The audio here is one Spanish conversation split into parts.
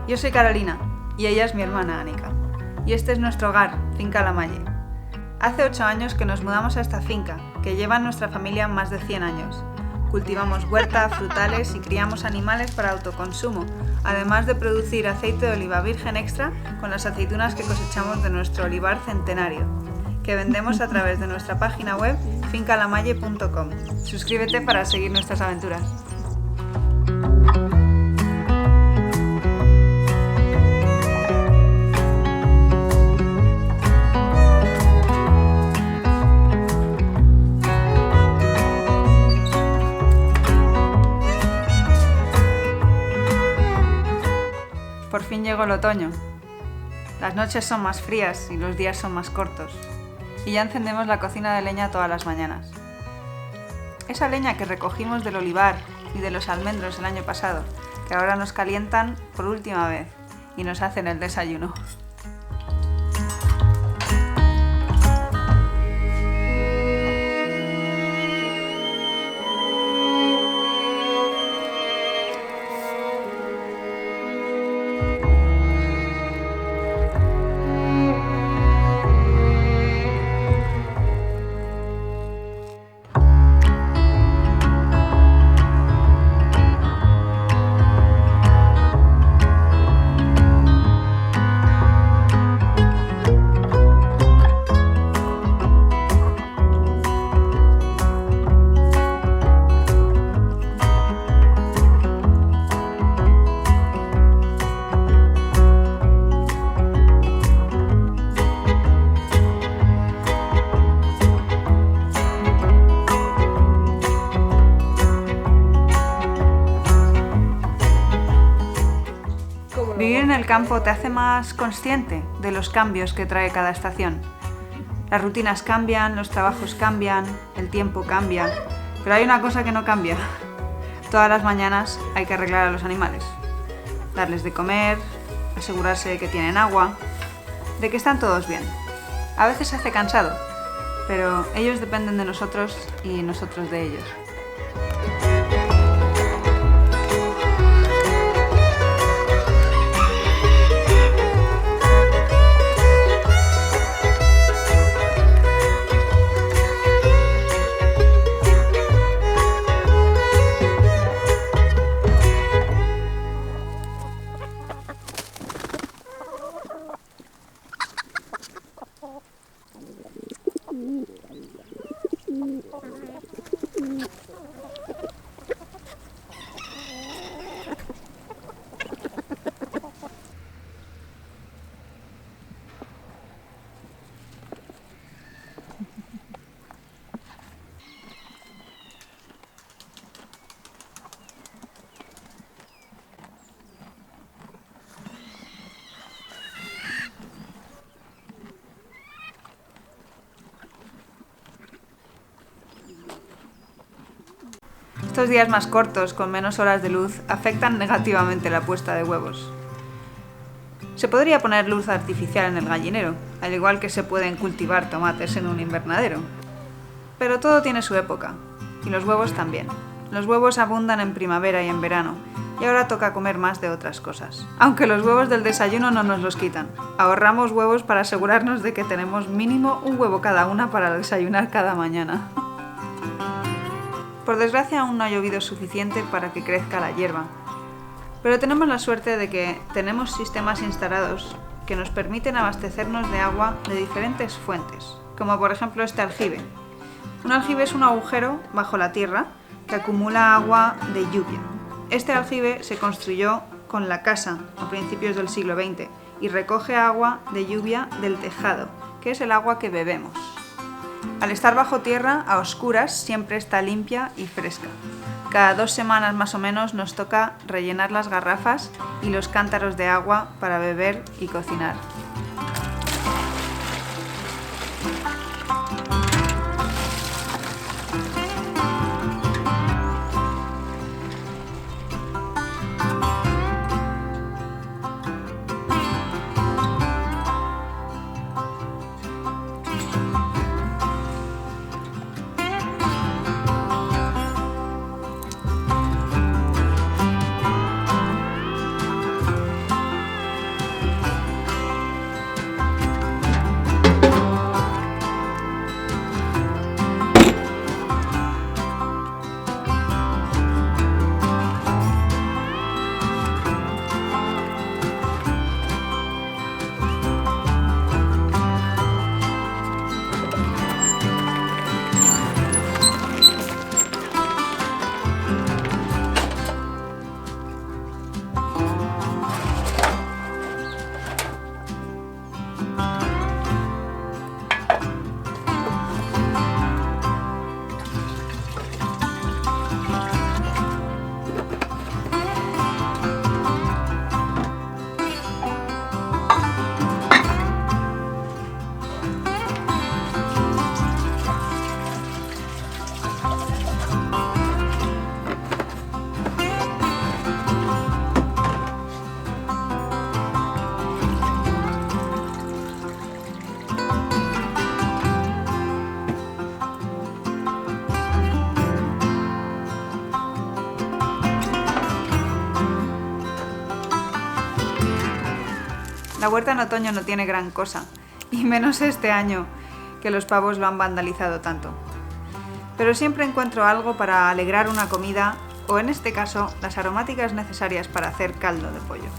Yo soy Carolina y ella es mi hermana Anika. Y este es nuestro hogar, Finca La Malle. Hace 8 años que nos mudamos a esta finca, que lleva en nuestra familia más de 100 años. Cultivamos huerta, frutales y criamos animales para autoconsumo, además de producir aceite de oliva virgen extra con las aceitunas que cosechamos de nuestro olivar centenario, que vendemos a través de nuestra página web fincalamalle.com. Suscríbete para seguir nuestras aventuras. Por fin llegó el otoño. Las noches son más frías y los días son más cortos. Y ya encendemos la cocina de leña todas las mañanas. Esa leña que recogimos del olivar y de los almendros el año pasado, que ahora nos calientan por última vez y nos hacen el desayuno. Vivir en el campo te hace más consciente de los cambios que trae cada estación. Las rutinas cambian, los trabajos cambian, el tiempo cambia, pero hay una cosa que no cambia. Todas las mañanas hay que arreglar a los animales, darles de comer, asegurarse de que tienen agua, de que están todos bien. A veces se hace cansado, pero ellos dependen de nosotros y nosotros de ellos. Estos días más cortos, con menos horas de luz, afectan negativamente la puesta de huevos. Se podría poner luz artificial en el gallinero, al igual que se pueden cultivar tomates en un invernadero. Pero todo tiene su época, y los huevos también. Los huevos abundan en primavera y en verano, y ahora toca comer más de otras cosas. Aunque los huevos del desayuno no nos los quitan. Ahorramos huevos para asegurarnos de que tenemos mínimo un huevo cada una para desayunar cada mañana. Por desgracia aún no ha llovido suficiente para que crezca la hierba, pero tenemos la suerte de que tenemos sistemas instalados que nos permiten abastecernos de agua de diferentes fuentes, como por ejemplo este aljibe. Un aljibe es un agujero bajo la tierra que acumula agua de lluvia. Este aljibe se construyó con la casa a principios del siglo XX y recoge agua de lluvia del tejado, que es el agua que bebemos. Al estar bajo tierra, a oscuras, siempre está limpia y fresca. Cada 2 semanas más o menos nos toca rellenar las garrafas y los cántaros de agua para beber y cocinar. La huerta en otoño no tiene gran cosa, y menos este año, que los pavos lo han vandalizado tanto. Pero siempre encuentro algo para alegrar una comida, o en este caso, las aromáticas necesarias para hacer caldo de pollo.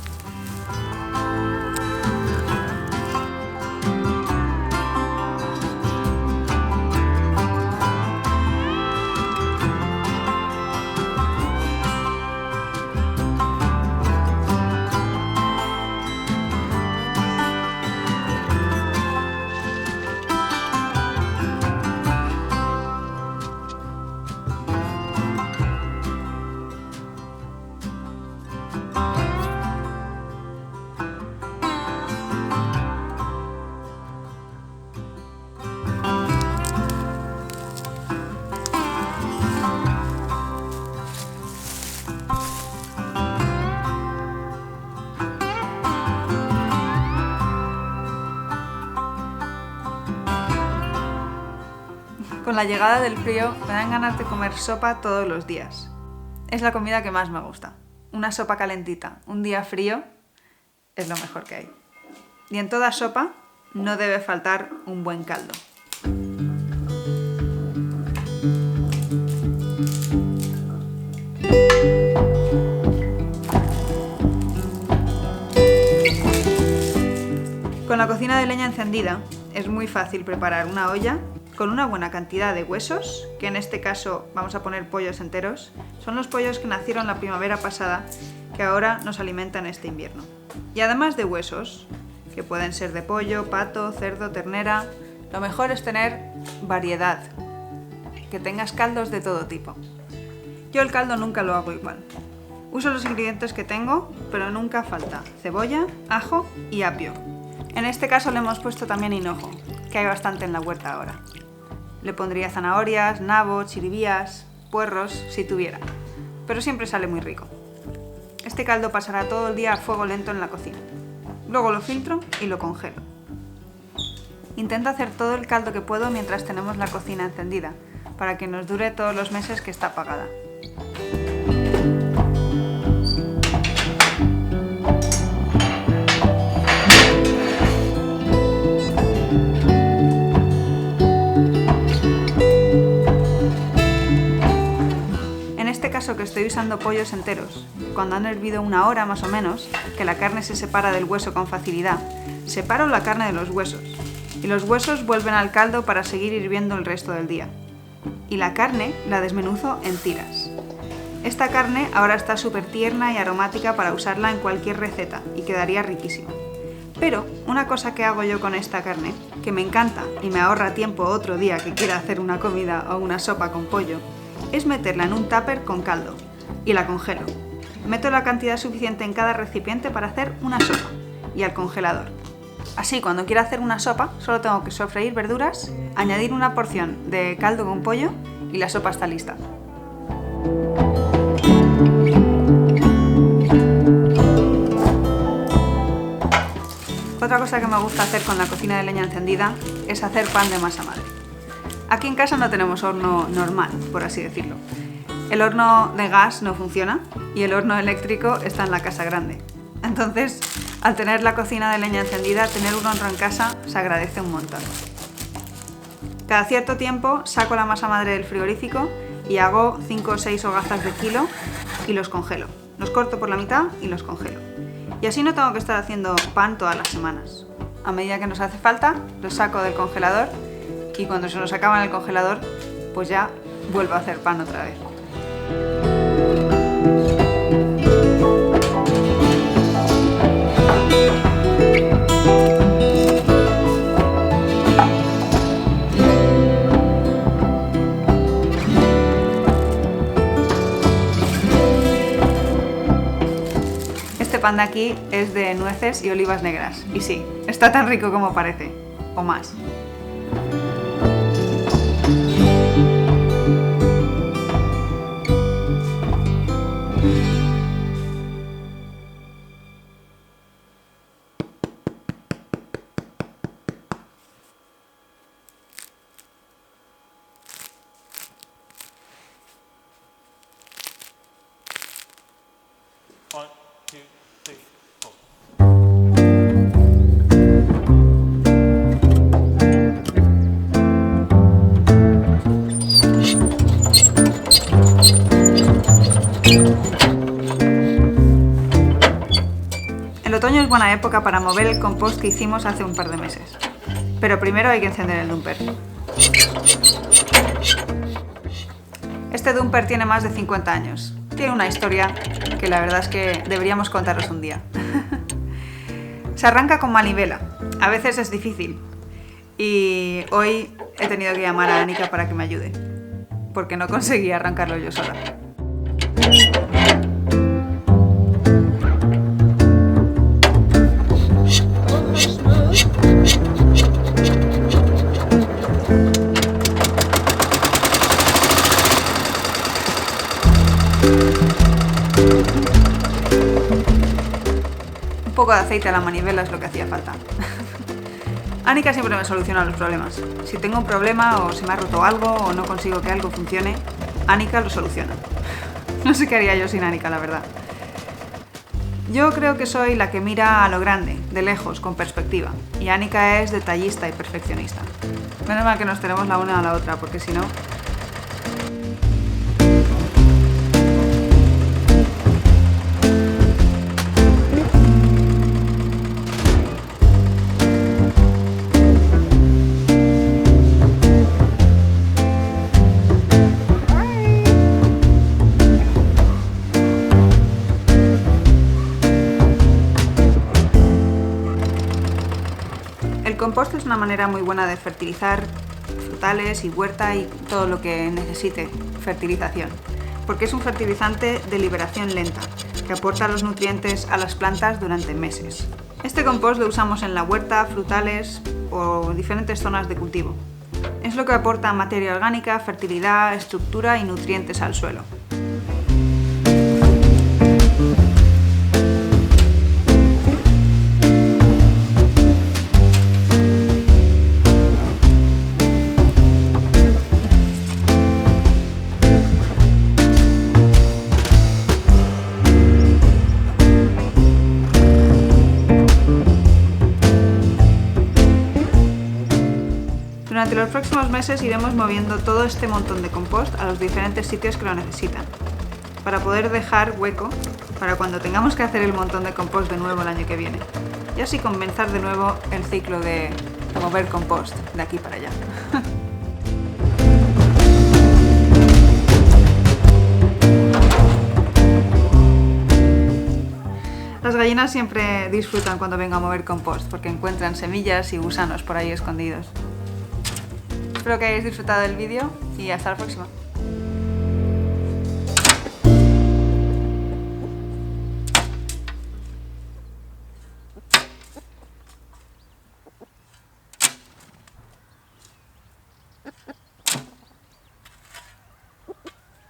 Con la llegada del frío me dan ganas de comer sopa todos los días. Es la comida que más me gusta. Una sopa calentita, un día frío, es lo mejor que hay. Y en toda sopa no debe faltar un buen caldo. Con la cocina de leña encendida es muy fácil preparar una olla con una buena cantidad de huesos, que en este caso vamos a poner pollos enteros. Son los pollos que nacieron la primavera pasada, que ahora nos alimentan este invierno. Y además de huesos, que pueden ser de pollo, pato, cerdo, ternera, lo mejor es tener variedad, que tengas caldos de todo tipo. Yo el caldo nunca lo hago igual. Uso los ingredientes que tengo, pero nunca falta cebolla, ajo y apio. En este caso le hemos puesto también hinojo, que hay bastante en la huerta ahora. Le pondría zanahorias, nabos, chiribías, puerros, si tuviera, pero siempre sale muy rico. Este caldo pasará todo el día a fuego lento en la cocina. Luego lo filtro y lo congelo. Intento hacer todo el caldo que puedo mientras tenemos la cocina encendida, para que nos dure todos los meses que está apagada. Que estoy usando pollos enteros, cuando han hervido 1 hora más o menos, que la carne se separa del hueso con facilidad, separo la carne de los huesos y los huesos vuelven al caldo para seguir hirviendo el resto del día. Y la carne la desmenuzo en tiras. Esta carne ahora está súper tierna y aromática para usarla en cualquier receta y quedaría riquísima. Pero una cosa que hago yo con esta carne, que me encanta y me ahorra tiempo otro día que quiera hacer una comida o una sopa con pollo, es meterla en un tupper con caldo y la congelo. Meto la cantidad suficiente en cada recipiente para hacer una sopa y al congelador. Así, cuando quiera hacer una sopa, solo tengo que sofreír verduras, añadir una porción de caldo con pollo y la sopa está lista. Otra cosa que me gusta hacer con la cocina de leña encendida es hacer pan de masa madre. Aquí en casa no tenemos horno normal, por así decirlo. El horno de gas no funciona y el horno eléctrico está en la casa grande. Entonces, al tener la cocina de leña encendida, tener un horno en casa se agradece un montón. Cada cierto tiempo saco la masa madre del frigorífico y hago 5 o 6 hogazas de kilo y los congelo. Los corto por la mitad y los congelo. Y así no tengo que estar haciendo pan todas las semanas. A medida que nos hace falta, los saco del congelador y cuando se nos acaba en el congelador, pues ya vuelvo a hacer pan otra vez. Este pan de aquí es de nueces y olivas negras. Y sí, está tan rico como parece, o más. One, two, three, four. otoño es buena época para mover el compost que hicimos hace un par de meses. Pero primero hay que encender el dumper. Este dumper tiene más de 50 años. Tiene una historia que la verdad es que deberíamos contaros un día. Se arranca con manivela. A veces es difícil. Y hoy he tenido que llamar a Anika para que me ayude, porque no conseguí arrancarlo yo sola. Un poco de aceite a la manivela es lo que hacía falta. Anika siempre me soluciona los problemas. Si tengo un problema o se me ha roto algo o no consigo que algo funcione, Anika lo soluciona. No sé qué haría yo sin Anika, la verdad. Yo creo que soy la que mira a lo grande, de lejos, con perspectiva. Y Anika es detallista y perfeccionista. Menos mal que nos tenemos la una a la otra, porque si no... El compost es una manera muy buena de fertilizar frutales y huerta y todo lo que necesite fertilización, porque es un fertilizante de liberación lenta, que aporta los nutrientes a las plantas durante meses. Este compost lo usamos en la huerta, frutales o diferentes zonas de cultivo. Es lo que aporta materia orgánica, fertilidad, estructura y nutrientes al suelo. Durante los próximos meses iremos moviendo todo este montón de compost a los diferentes sitios que lo necesitan, para poder dejar hueco para cuando tengamos que hacer el montón de compost de nuevo el año que viene, y así comenzar de nuevo el ciclo de mover compost de aquí para allá. Las gallinas siempre disfrutan cuando vengo a mover compost porque encuentran semillas y gusanos por ahí escondidos. Espero que hayáis disfrutado del vídeo y hasta la próxima.